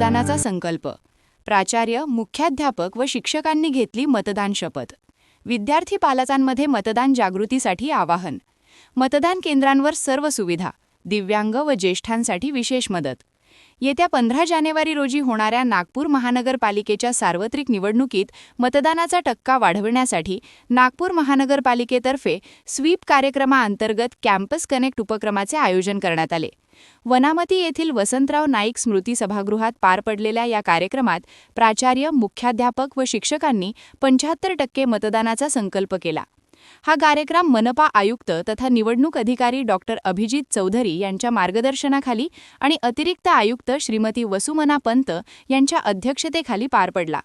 मतदानाचा संकल्प. प्राचार्य, मुख्याध्यापक व शिक्षकांनी घेतली मतदान शपथ. विद्यार्थी पालकांमध्ये मतदान जागृतीसाठी आवाहन. मतदान केंद्रांवर सर्व सुविधा. दिव्यांग व ज्येष्ठांसाठी विशेष मदत. येत्या 15 जानेवारी रोजी होणाऱ्या नागपूर महानगरपालिकेच्या सार्वत्रिक निवडणुकीत मतदानाचा टक्का वाढविण्यासाठी नागपूर महानगरपालिकेतर्फे स्वीप कार्यक्रमाअंतर्गत कॅम्पस कनेक्ट उपक्रमाचे आयोजन करण्यात आले. वनामती येथील वसंतराव नाईक स्मृती सभागृहात पार पडलेल्या या कार्यक्रमात प्राचार्य, मुख्याध्यापक व शिक्षकांनी 75% मतदानाचा संकल्प केला. हा कार्यक्रम मनपा आयुक्त तथा निवडणूक अधिकारी डॉक्टर अभिजित चौधरी यांच्या मार्गदर्शनाखाली आणि अतिरिक्त आयुक्त श्रीमती वसुमना पंत यांच्या अध्यक्षतेखाली पार पडला.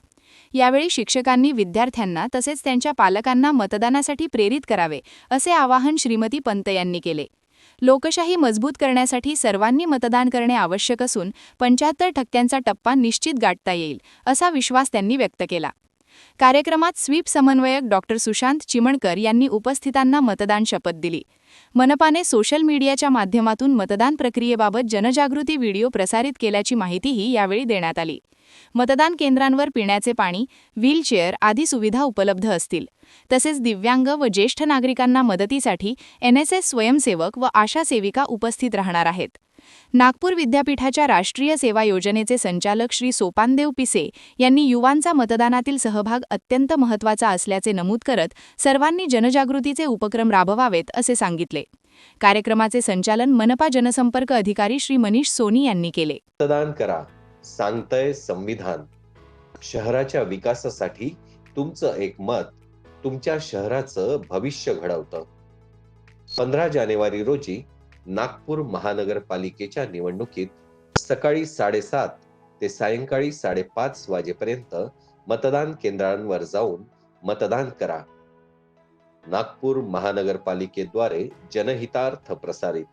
यावेळी शिक्षकांनी विद्यार्थ्यांना तसेच त्यांच्या पालकांना मतदानासाठी प्रेरित करावे असे आवाहन श्रीमती पंत यांनी केले. लोकशाही मजबूत करण्यासाठी सर्वांनी मतदान करणे आवश्यक असून 75% टप्पा निश्चित गाठता येईल असा विश्वास त्यांनी व्यक्त केला. कार्यक्रमात स्वीप समन्वयक डॉक्टर सुशांत चिमणकर यांनी उपस्थितांना मतदान शपथ दिली. मनपाने सोशल मीडियाच्या माध्यमातून मतदान प्रक्रियेबाबत जनजागृती व्हिडिओ प्रसारित केल्याची माहितीही यावेळी देण्यात आली. मतदान केंद्रांवर पिण्याचे पाणी, व्हीलचेअर आदी सुविधा उपलब्ध असतील. तसेच दिव्यांग व ज्येष्ठ नागरिकांना मदतीसाठी NSS स्वयंसेवक व आशा सेविका उपस्थित राहणार आहेत. नागपूर विद्यापीठाच्या राष्ट्रीय सेवा योजनेचे संचालक श्री सोपानदेव पिसे यांनी युवांचा मतदानातील सहभाग अत्यंत महत्त्वाचा असल्याचे नमूद करत सर्वांनी जनजागृतीचे उपक्रम राबवावेत असे सांगितले. कार्यक्रमाचे संचालन मनपा जनसंपर्क अधिकारी श्री मनीष सोनी यांनी केले. मतदान करा, सांगतंय संविधान. शहराच्या विकासासाठी तुमचं एक मत तुमच्या शहराचं भविष्य घडवतं. 15 जानेवारी रोजी नागपूर महानगरपालिकेच्या निवडणुकीत सकाळी 7:30 ते सायंकाळी 5:30 वाजेपर्यंत मतदान केंद्रांवर जाऊन मतदान करा. नागपूर महानगरपालिकेद्वारे जनहितार्थ प्रसारित.